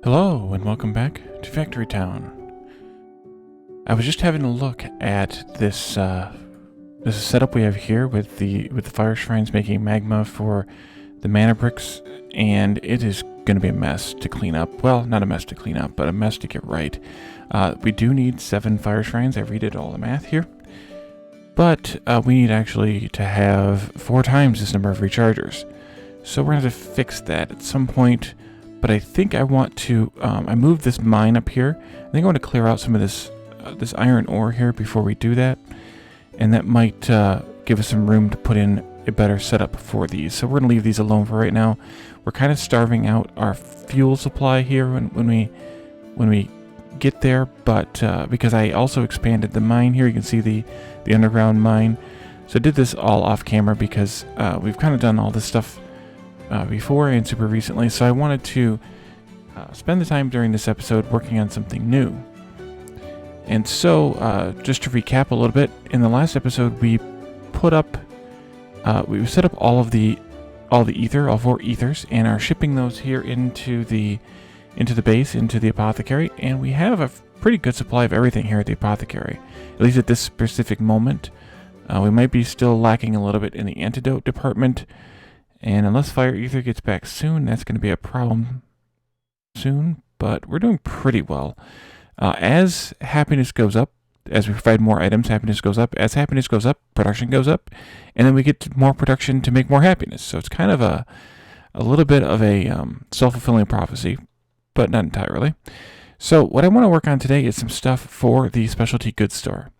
Hello and welcome back to Factory Town. I was just having a look at this setup we have here with the fire shrines making magma for the mana bricks, and it is going to be a mess to clean up. Well, not a mess to clean up, but a mess to get right. We do need 7 fire shrines. I redid all the math here, but we need actually to have 4 times this number of rechargers. So we're going to have to fix that at some point. But I think I want to, I moved this mine up here. I think I want to clear out some of this iron ore here before we do that. And that might give us some room to put in a better setup for these. So we're going to leave these alone for right now. We're kind of starving out our fuel supply here when we get there. But because I also expanded the mine here, you can see the underground mine. So I did this all off camera because we've kind of done all this stuff before and super recently, so I wanted to spend the time during this episode working on something new. And so, just to recap a little bit, in the last episode we set up all the ether, all 4 ethers, and are shipping those here into the base, into the apothecary, and we have a pretty good supply of everything here at the apothecary, at least at this specific moment. We might be still lacking a little bit in the antidote department. And unless Fire Ether gets back soon, that's going to be a problem soon. But we're doing pretty well. As happiness goes up, as we provide more items, happiness goes up. As happiness goes up, production goes up. And then we get more production to make more happiness. So it's kind of a little bit of a self-fulfilling prophecy, but not entirely. So what I want to work on today is some stuff for the specialty goods store.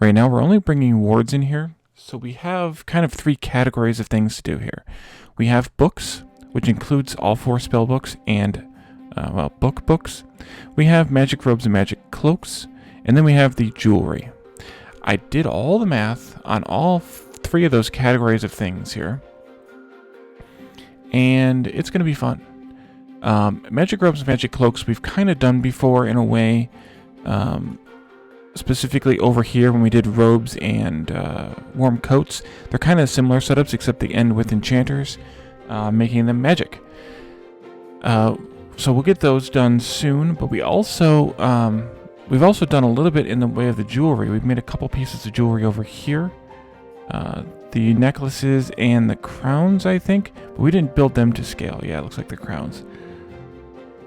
Right now, we're only bringing wards in here. So we have kind of 3 categories of things to do here. We have books, which includes all 4 spell books and, book books. We have magic robes and magic cloaks, and then we have the jewelry. I did all the math on all 3 of those categories of things here, and it's going to be fun. Magic robes and magic cloaks we've kind of done before in a way, specifically over here when we did robes and warm coats. They're kind of similar setups, except they end with enchanters, making them magic. So we'll get those done soon, but we've also done a little bit in the way of the jewelry. We've made a couple pieces of jewelry over here. The necklaces and the crowns, I think, but we didn't build them to scale. Yeah, it looks like the crowns.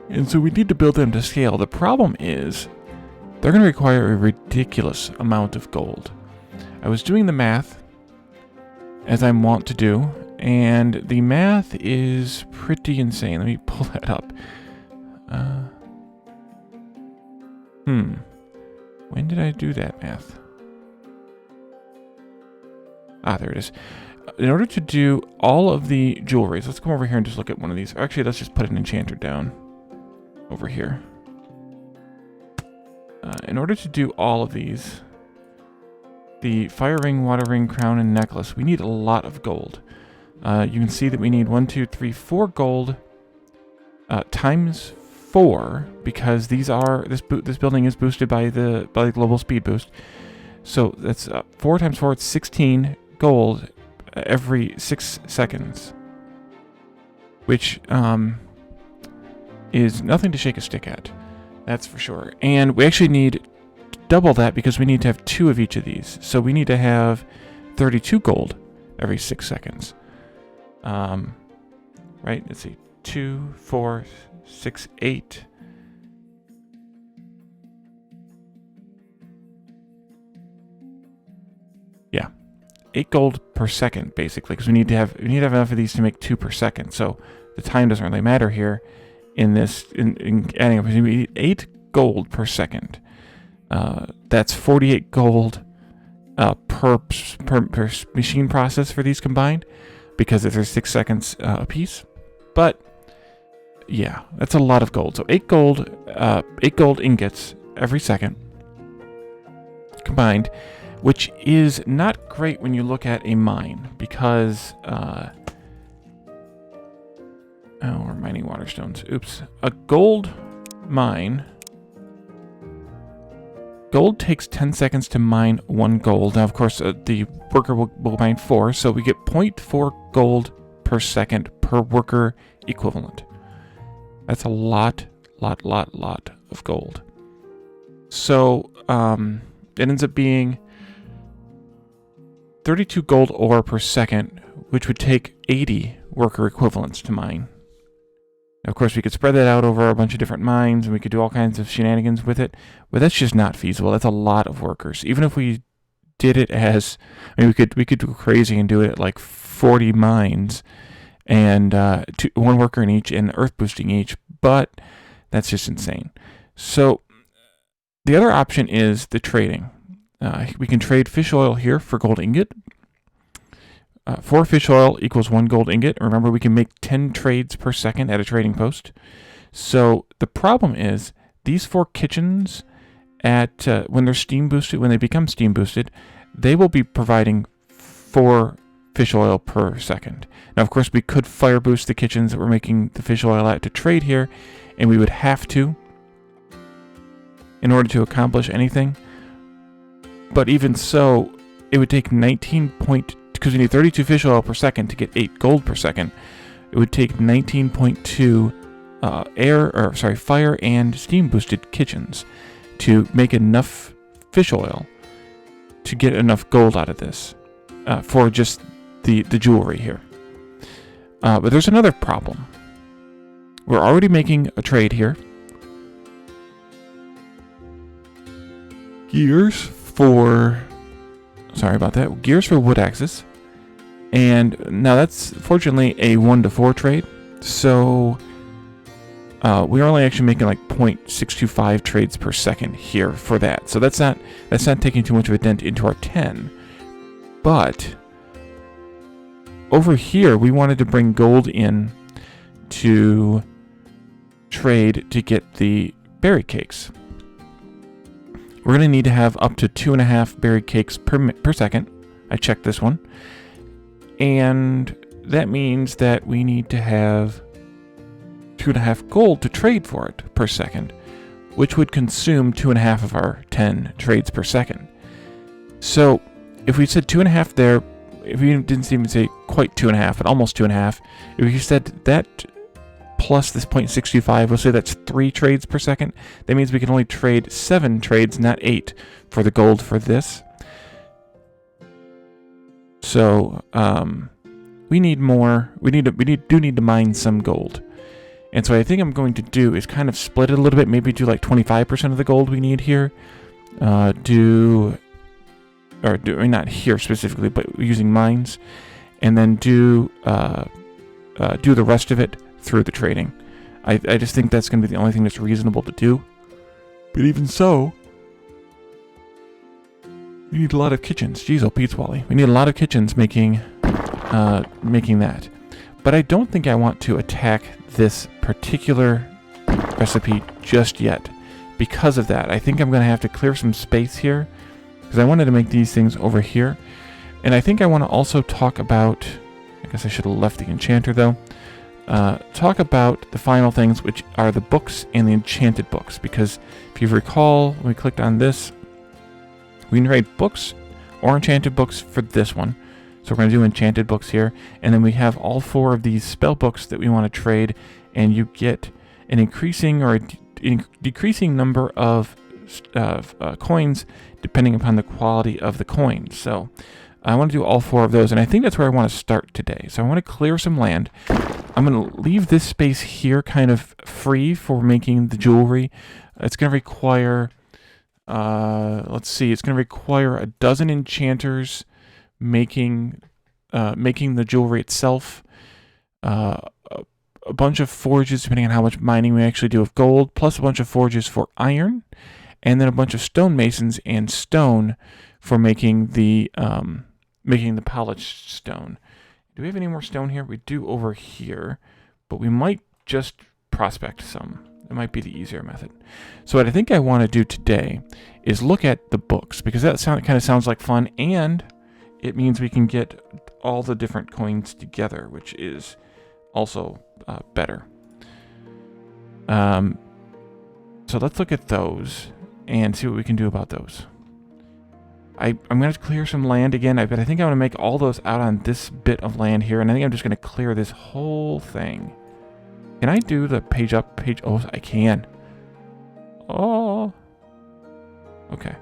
And so we need to build them to scale. The problem is, they're going to require a ridiculous amount of gold. I was doing the math, as I'm wont to do, and the math is pretty insane. Let me pull that up. When did I do that math? There it is. In order to do all of the jewelries, let's come over here and just look at one of these. Actually, let's just put an enchanter down over here. In order to do all of these, the fire ring, water ring, crown, and necklace, we need a lot of gold. You can see that we need 4 gold times 4 because this building is boosted by the global speed boost. So that's 4 times 4. It's 16 gold every 6 seconds, which is nothing to shake a stick at. That's for sure. And we actually need double that because we need to have 2 of each of these. So we need to have 32 gold every 6 seconds. Right? Let's see. 2, 4, 6, 8. Yeah. 8 gold per second, basically, because we need to have enough of these to make 2 per second. So the time doesn't really matter here. In adding up, we need 8 gold per second. That's 48 gold per machine process for these combined, because if there's 6 seconds a piece. But yeah, that's a lot of gold. So 8 gold ingots every second combined, which is not great when you look at a mine, because we're mining water stones. Oops. A gold mine. Gold takes 10 seconds to mine 1 gold. Now, of course, the worker will mine 4, so we get 0.4 gold per second per worker equivalent. That's a lot lot of gold. So it ends up being 32 gold ore per second, which would take 80 worker equivalents to mine. Now, of course, we could spread that out over a bunch of different mines, and we could do all kinds of shenanigans with it, but that's just not feasible. That's a lot of workers. Even if we did it as, I mean, we could go crazy and do it at like 40 mines, and one worker in each, and earth boosting each, but that's just insane. So the other option is the trading. We can trade fish oil here for gold ingot. 4 fish oil equals 1 gold ingot. Remember, we can make 10 trades per second at a trading post. So the problem is these 4 kitchens, at when they're steam boosted, when they become steam boosted, they will be providing 4 fish oil per second. Now, of course, we could fire boost the kitchens that we're making the fish oil at to trade here, and we would have to in order to accomplish anything. But even so, it would take because we need 32 fish oil per second to get 8 gold per second. It would take 19.2 fire and steam boosted kitchens to make enough fish oil to get enough gold out of this for just the jewelry here. But there's another problem. We're already making a trade here. Gears for wood axes. And now that's fortunately a 1-to-4 trade. So we're only actually making like 0.625 trades per second here for that. So that's not taking too much of a dent into our 10. But over here, we wanted to bring gold in to trade to get the berry cakes. We're going to need to have up to 2.5 berry cakes per second. I checked this one. And that means that we need to have 2.5 gold to trade for it per second, which would consume 2.5 of our 10 trades per second. So if we said 2.5 there, if we didn't even say quite 2.5, but almost 2.5, if we said that plus this 0.625, we'll say that's 3 trades per second. That means we can only trade 7 trades, not 8, for the gold for this. So we need more. We do need to mine some gold. And so what I think I'm going to do is kind of split it a little bit. Maybe do like 25% of the gold we need here. Not here specifically, but using mines, and then do the rest of it through the trading. I just think that's going to be the only thing that's reasonable to do. But even so, we need a lot of kitchens. Jeez, oh Pete's Wally. We need a lot of kitchens making that. But I don't think I want to attack this particular recipe just yet because of that. I think I'm going to have to clear some space here because I wanted to make these things over here. And I think I want to also talk about, I guess I should have left the enchanter though, talk about the final things, which are the books and the enchanted books. Because if you recall, when we clicked on this, we can trade books or enchanted books for this one. So we're going to do enchanted books here. And then we have all 4 of these spell books that we want to trade. And you get an increasing or a decreasing number of coins depending upon the quality of the coin. So I want to do all 4 of those. And I think that's where I want to start today. So I want to clear some land. I'm going to leave this space here kind of free for making the jewelry. It's going to require, it's going to require a dozen enchanters making the jewelry itself, a bunch of forges depending on how much mining we actually do of gold, plus a bunch of forges for iron, and then a bunch of stonemasons and stone for making the polished stone. Do we have any more stone here? We do over here, but we might just prospect some. It might be the easier method. So what I think I want to do today is look at the books, because that kind of sounds like fun, and it means we can get all the different coins together, which is also better. So let's look at those and see what we can do about those. I'm going to clear some land again, but I think I want to make all those out on this bit of land here, and I think I'm just going to clear this whole thing. Can I do the page up, page... Oh, I can. Oh. Okay.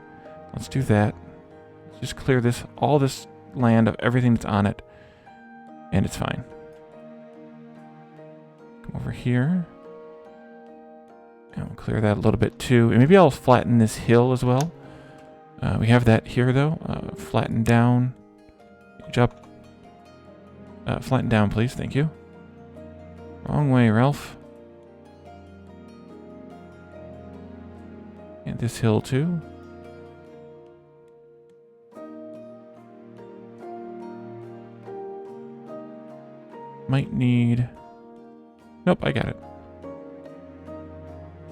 Let's do that. Let's just clear this, all this land of everything that's on it. And it's fine. Come over here. And we'll clear that a little bit too. And maybe I'll flatten this hill as well. We have that here though. Flatten down. Page up. Flatten down, please. Thank you. Wrong way, Ralph. And this hill too. Might need... Nope, I got it.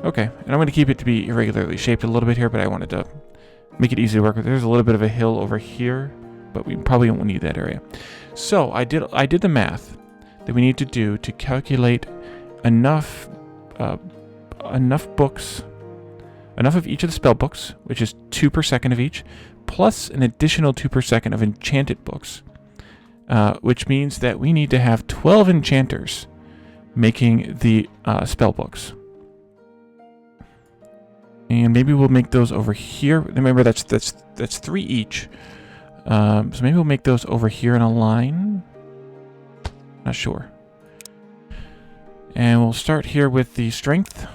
Okay, and I'm going to keep it to be irregularly shaped a little bit here, but I wanted to make it easy to work with. There's a little bit of a hill over here, but we probably won't need that area. So I did the math that we need to do to calculate enough books, enough of each of the spell books, which is 2 per second of each, plus an additional 2 per second of enchanted books, which means that we need to have 12 enchanters making the spell books. And maybe we'll make those over here. Remember, that's 3 each. So maybe we'll make those over here in a line. Not sure. And we'll start here with the strength.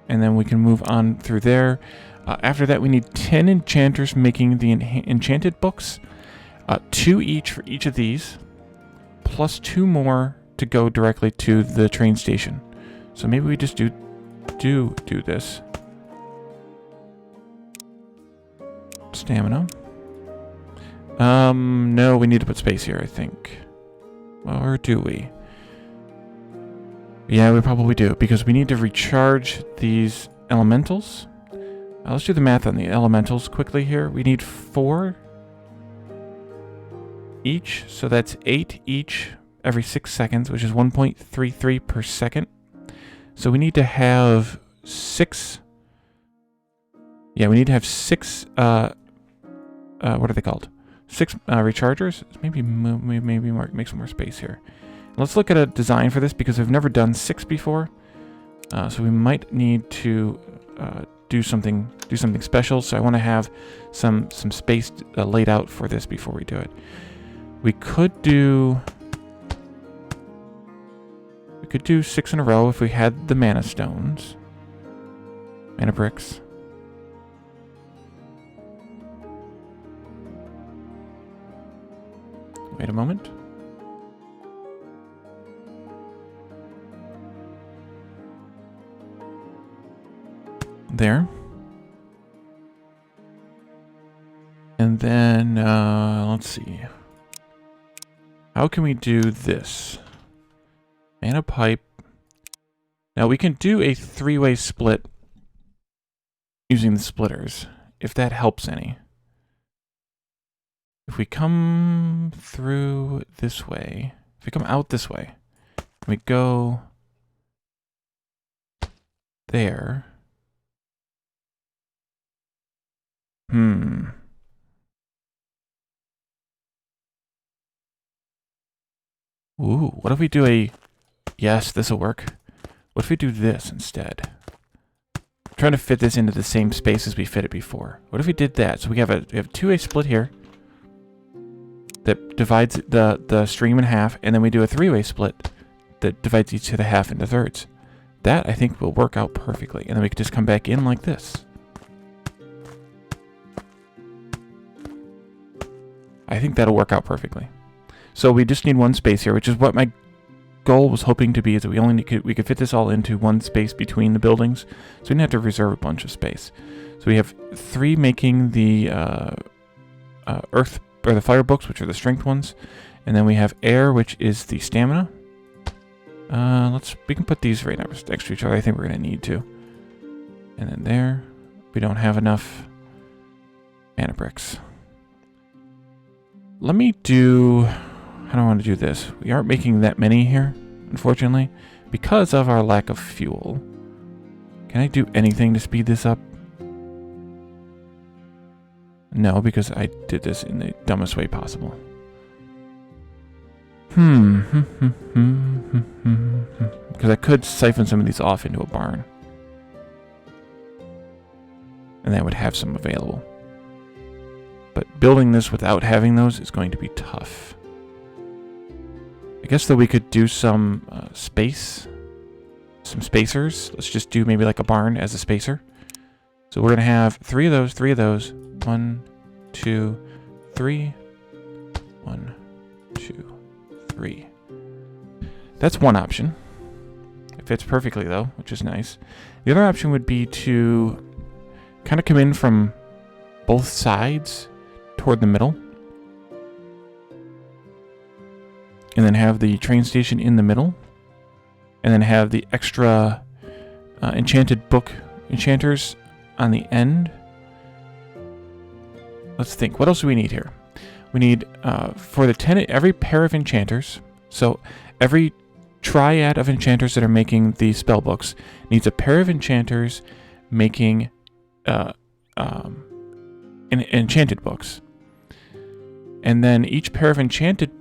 And then we can move on through there. After that, we need 10 enchanters making the enchanted books. 2 each for each of these. Plus 2 more to go directly to the train station. So maybe we just do this. Stamina. No, we need to put space here, I think. Or do we? Yeah, we probably do, because we need to recharge these elementals. Let's do the math on the elementals quickly here. We need 4 each, so that's 8 each every 6 seconds, which is 1.33 per second. So we need to have 6... Yeah, we need to have 6... what are they called? 6 rechargers. Maybe make some more space here. Let's look at a design for this because we've never done 6 before. So we might need to do something special. So I want to have some space laid out for this before we do it. We could do 6 in a row if we had the mana stones, mana bricks. Wait a moment. There. And then, let's see. How can we do this? Mana pipe. Now we can do a 3-way split using the splitters, if that helps any. If we come through this way, if we come out this way, we go there. Ooh, what if we do a... Yes, this will work. What if we do this instead? I'm trying to fit this into the same space as we fit it before. What if we did that? So we have a 2-way split here that divides the stream in half, and then we do a 3-way split that divides each of the half into thirds. That, I think, will work out perfectly. And then we can just come back in like this. I think that'll work out perfectly. So we just need 1 space here, which is what my goal was hoping to be, is that we could fit this all into 1 space between the buildings. So we didn't have to reserve a bunch of space. So we have 3 making the earth, or the fire books, which are the strength ones. And then we have air, which is the stamina. We can put these right next to each other. I think we're going to need to. And then there, we don't have enough mana bricks. Let me do... I don't want to do this. We aren't making that many here, unfortunately, because of our lack of fuel. Can I do anything to speed this up? No, because I did this in the dumbest way possible. Because I could siphon some of these off into a barn. And that would have some available. But building this without having those is going to be tough. I guess that we could do some some spacers. Let's just do maybe like a barn as a spacer. So we're going to have three of those. 1, 2, 3. 1, 2, 3. That's one option. It fits perfectly though, which is nice. The other option would be to kind of come in from both sides toward the middle. And then have the train station in the middle. And then have the extra enchanted book enchanters on the end. Let's think. What else do we need here? We need, for the every pair of enchanters, so every triad of enchanters that are making the spellbooks needs a pair of enchanters making enchanted books. And then each pair of enchanted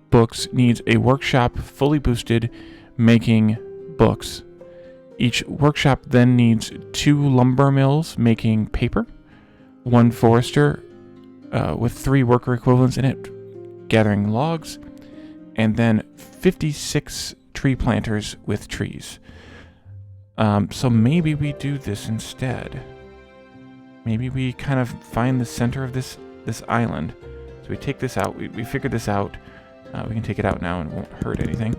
books needs a workshop fully boosted making books. Each workshop then needs 2 lumber mills making paper, 1 forester with 3 worker equivalents in it gathering logs, and then 56 tree planters with trees. So maybe we do this instead. Maybe we kind of find the center of this island. So we take this out. We figured this out. We can take it out now and it won't hurt anything.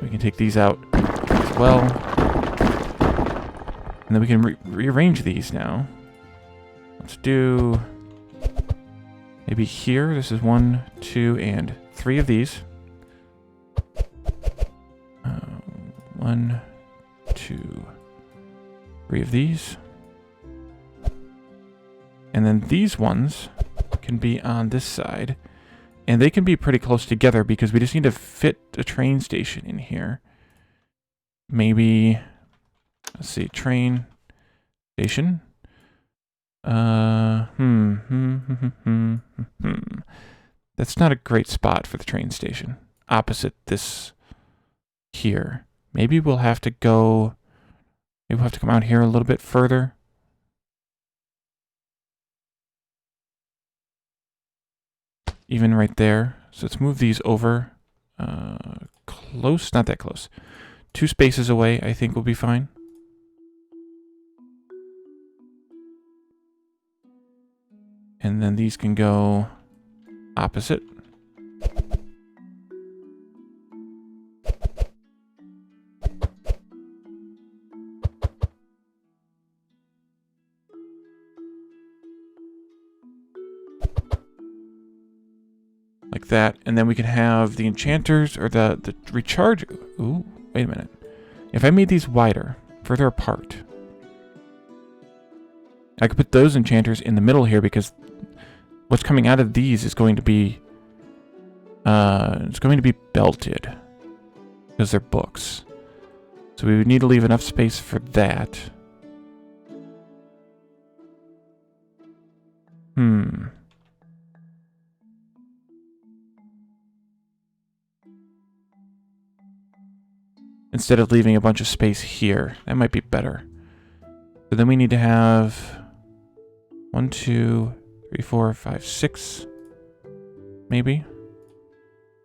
We can take these out as well. And then we can rearrange these now. Let's do maybe here. This is 1, 2, and 3 of these. 1, 2, 3 of these. And then these ones can be on this side. And they can be pretty close together because we just need to fit a train station in here. Maybe, let's see, train station. That's not a great spot for the train station. Opposite this here. Maybe we'll have to go, maybe we'll have to come out here a little bit further. Even right there. So let's move these over. Close, not that close. 2 spaces away, I think will be fine. And then these can go opposite. Like that, and then we can have the enchanters, or the recharge. Ooh, wait a minute. If I made these wider, further apart, I could put those enchanters in the middle here because what's coming out of these is going to be, it's going to be belted because they're books. So we would need to leave enough space for that. Instead of leaving a bunch of space here. That might be better. So then we need to have 1, 2, 3, 4, 5, 6. Maybe.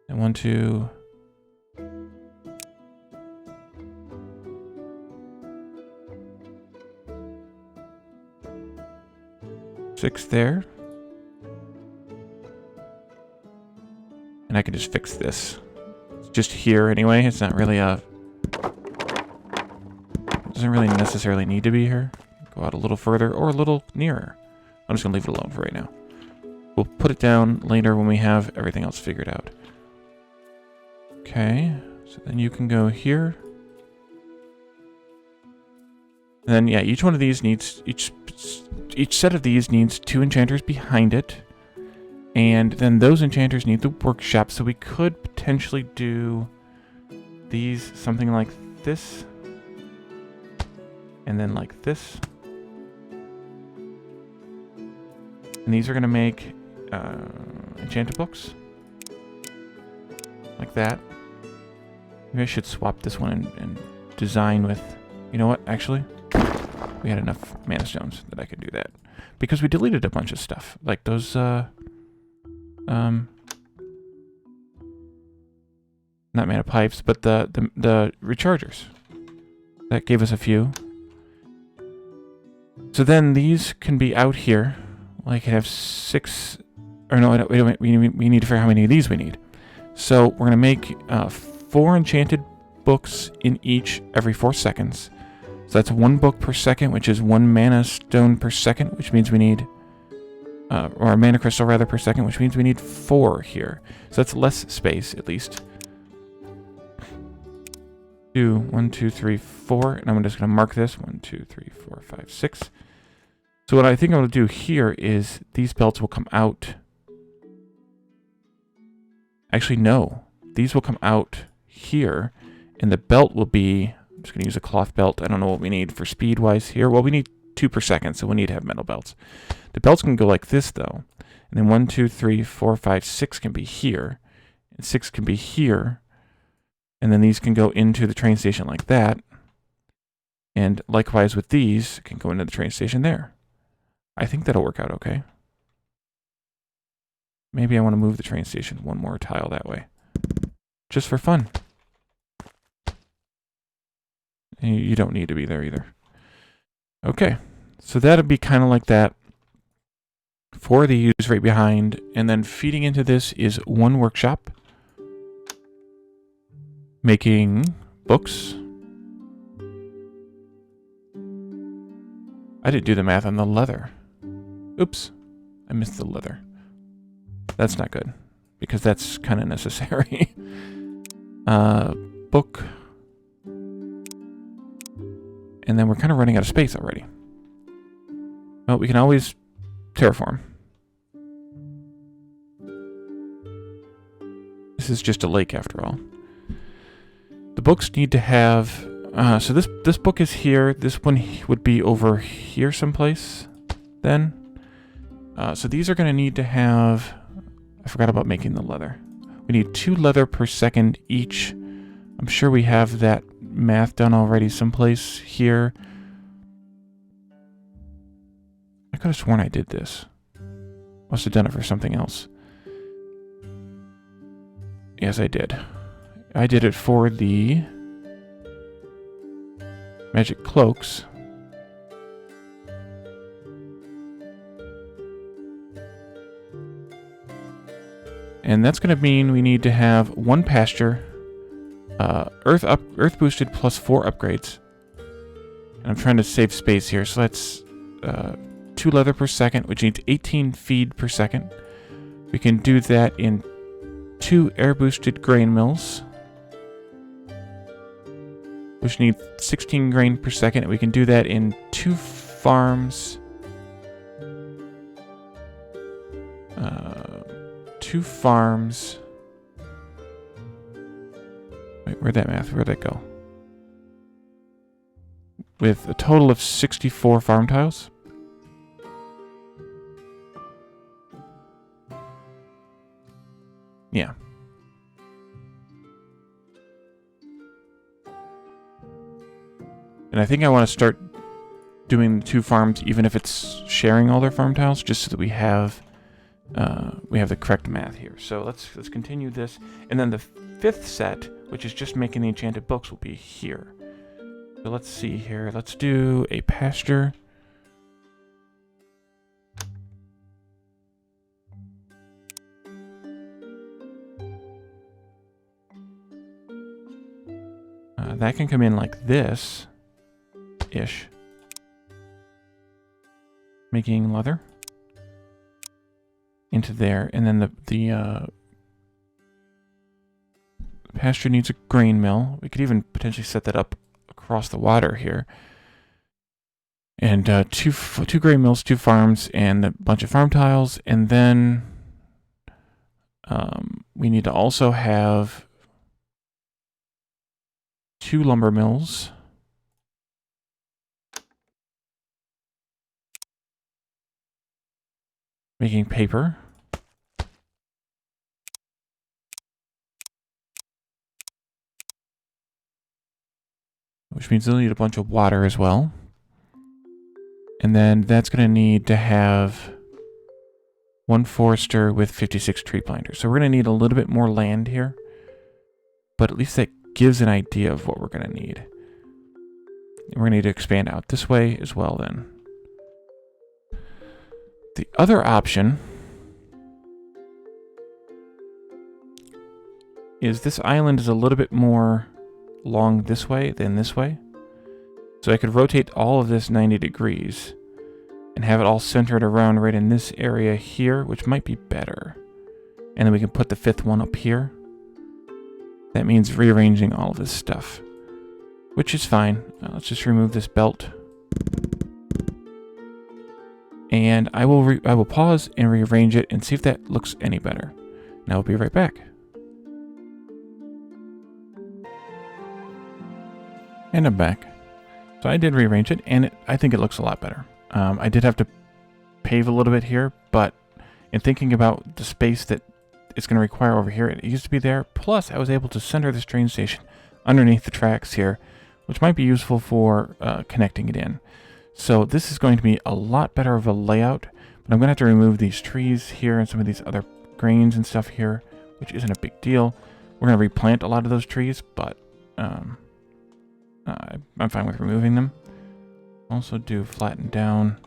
And 1, 2. Six there. And I can just fix this. It's just here anyway. It's not really a... doesn't really necessarily need to be here. Go out a little further or a little nearer. I'm just going to leave it alone for right now. We'll put it down later when we have everything else figured out. Okay, so then you can go here. And then, yeah, each one of these needs, each set of these needs 2 enchanters behind it. And then those enchanters need the workshop, so we could potentially do these something like this. And then like this. And these are going to make Enchanted Books. Like that. Maybe I should swap this one and design with... You know what, actually? We had enough mana stones that I could do that. Because we deleted a bunch of stuff. Like those, not mana pipes, but the rechargers. That gave us a few. So then these can be out here. Well, I could have 6... Or no, we need to figure out how many of these we need. So we're going to make 4 enchanted books in each every 4 seconds. So that's 1 book per second, which is 1 mana stone per second, which means we need... or a mana crystal, rather, per second, which means we need 4 here. So that's less space, at least. 1, 2, 3, 4. And I'm just going to mark this. 1, 2, 3, 4, 5, 6. So what I think I'm going to do here is these belts will come out... Actually, no. These will come out here, and the belt will be... I'm just going to use a cloth belt. I don't know what we need for speed-wise here. Well, we need 2 per second, so we'll need to have metal belts. The belts can go like this, though. And then 1, 2, 3, 4, 5, 6 can be here. And 6 can be here. And then these can go into the train station like that. And likewise with these, can go into the train station there. I think that'll work out okay. Maybe I want to move the train station 1 more tile that way. Just for fun. And you don't need to be there either. Okay. So that'd be kind of like that. 4 of these right behind. And then feeding into this is 1 workshop. Making books. I didn't do the math on the leather. Oops. I missed the leather. That's not good, because that's kind of necessary. Book. And then we're kind of running out of space already. Well, we can always terraform. This is just a lake after all. The books need to have... so this book is here. This one would be over here someplace then. So these are going to need to have... I forgot about making the leather. We need 2 leather per second each. I'm sure we have that math done already someplace here. I could have sworn I did this. Must have done it for something else. Yes, I did. I did it for the magic cloaks. And that's going to mean we need to have 1 pasture, earth boosted plus 4 upgrades. And I'm trying to save space here, so that's 2 leather per second, which needs 18 feed per second. We can do that in 2 air boosted grain mills, which need 16 grain per second. We can do that in 2 farms. 2 farms. Wait, where'd that math? Where'd that go? With a total of 64 farm tiles. Yeah. And I think I want to start doing the 2 farms, even if it's sharing all their farm tiles, just so that we have the correct math here. So let's continue this, and then the 5th set, which is just making the enchanted books, will be here. So let's see here. Let's do a pasture. That can come in like this. Ish. Making leather into there, and then the pasture needs a grain mill. We could even potentially set that up across the water here. And two grain mills, 2 farms, and a bunch of farm tiles, and then we need to also have 2 lumber mills. making paper. Which means they'll need a bunch of water as well. And then that's going to need to have 1 forester with 56 tree planters. So we're going to need a little bit more land here. But at least that gives an idea of what we're going to need. And we're going to need to expand out this way as well then. The other option is this island is a little bit more long this way than this way. So I could rotate all of this 90 degrees and have it all centered around right in this area here, which might be better. And then we can put the 5th one up here. That means rearranging all of this stuff, which is fine. Let's just remove this belt. And I will pause and rearrange it and see if that looks any better. And I'll be right back. And I'm back. So I did rearrange it, and I think it looks a lot better. I did have to pave a little bit here, but in thinking about the space that it's going to require over here, it used to be there. Plus, I was able to center this train station underneath the tracks here, which might be useful for connecting it in. So this is going to be a lot better of a layout, but I'm going to have to remove these trees here and some of these other grains and stuff here, which isn't a big deal. We're going to replant a lot of those trees, but I'm fine with removing them. Also do flatten down.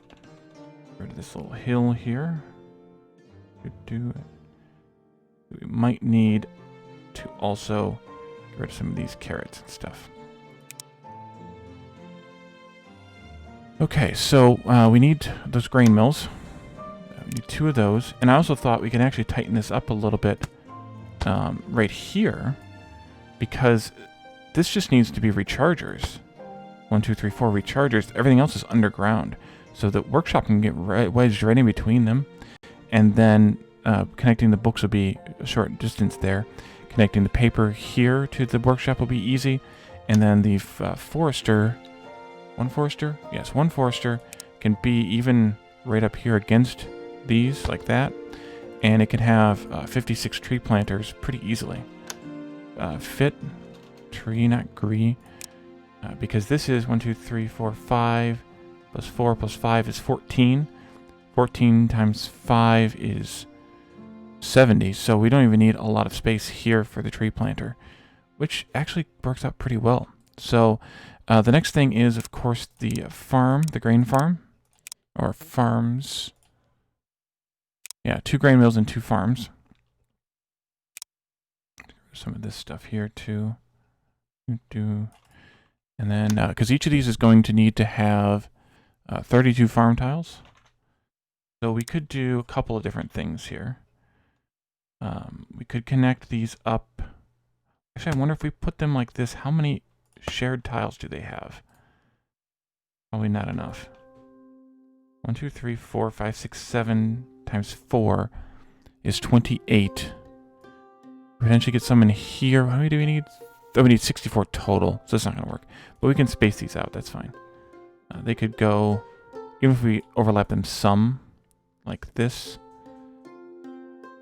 Get rid of this little hill here. We might need to also get rid of some of these carrots and stuff. Okay, so we need those grain mills. We need 2 of those. And I also thought we could actually tighten this up a little bit right here, because this just needs to be rechargers. 1, 2, 3, 4 rechargers. Everything else is underground. So the workshop can get wedged right in between them. And then connecting the books will be a short distance there. Connecting the paper here to the workshop will be easy. And then the forester... 1 forester? Yes, 1 forester can be even right up here against these, like that. And it can have 56 tree planters pretty easily. Fit... tree, not gree, because this is 1, 2, 3, 4, 5 plus 4 plus 5 is 14. 14 times 5 is 70, so we don't even need a lot of space here for the tree planter, which actually works out pretty well. So the next thing is, of course, the farm, the grain farm, or farms. Yeah, 2 grain mills and 2 farms. Some of this stuff here too. And then, because each of these is going to need to have 32 farm tiles. So we could do a couple of different things here. We could connect these up. Actually, I wonder if we put them like this, how many shared tiles do they have? Probably not enough. 1, 2, 3, 4, 5, 6, 7 times 4 is 28. Potentially get some in here. How many do we need? Oh, we need 64 total, so that's not going to work. But we can space these out, that's fine. They could go, even if we overlap them some, like this.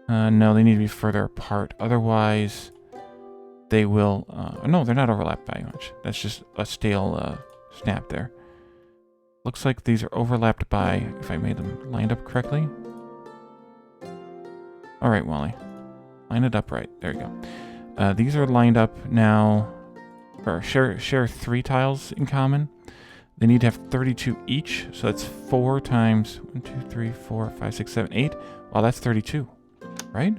No, they need to be further apart. Otherwise, they will... no, they're not overlapped by much. That's just a stale snap there. Looks like these are overlapped by, if I made them lined up correctly. Alright, Wally. Line it up right. There you go. These are lined up now, or share 3 tiles in common. They need to have 32 each, so that's 4 times 1, 2, 3, 4, 5, 6, 7, 8. Well, that's 32, right?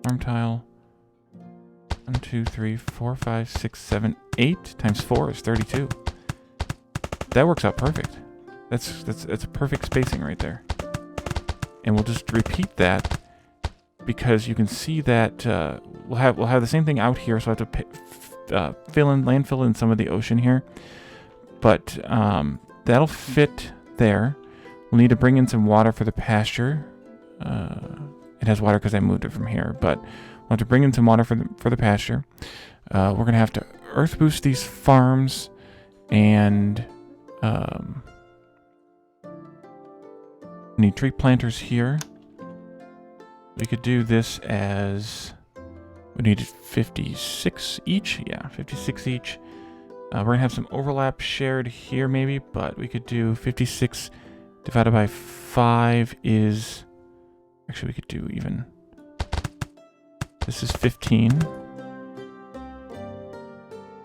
Farm tile. 1, 2, 3, 4, 5, 6, 7, 8 times 4 is 32. That works out perfect. That's a perfect spacing right there. And we'll just repeat that, because you can see that we'll have the same thing out here, so I have to landfill in some of the ocean here, but that'll fit there. We'll need to bring in some water for the pasture. It has water because I moved it from here, but we'll have to bring in some water for the pasture. We're gonna have to earth boost these farms, and We need tree planters here. We could do this as... We needed 56 each. Yeah, 56 each. We're going to have some overlap shared here maybe, but we could do 56 divided by 5 is... Actually, we could do even... This is 15.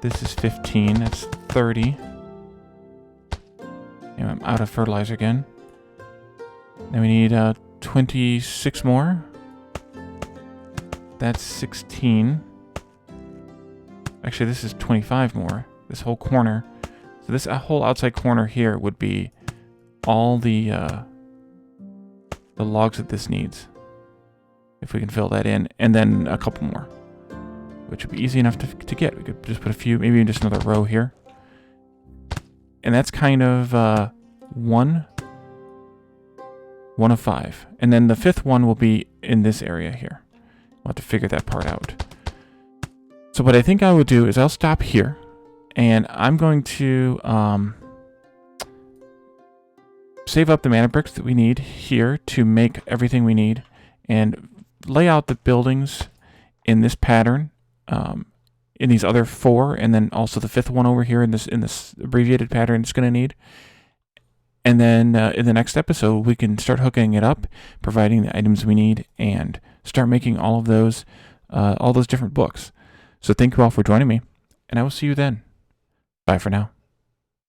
This is 15. That's 30. Anyway, I'm out of fertilizer again. Then we need 26 more. That's 16. Actually, this is 25 more. This whole corner. So this whole outside corner here would be all the logs that this needs. If we can fill that in. And then a couple more. Which would be easy enough to get. We could just put a few, maybe just another row here. And that's kind of one of 5. And then the 5th one will be in this area here. We'll have to figure that part out. So what I think I would do is I'll stop here. And I'm going to save up the mana bricks that we need here to make everything we need. And lay out the buildings in this pattern. In these other 4, and then also the 5th one over here in this abbreviated pattern it's going to need. And then in the next episode, we can start hooking it up, providing the items we need, and start making all those different books. So thank you all for joining me, and I will see you then. Bye for now.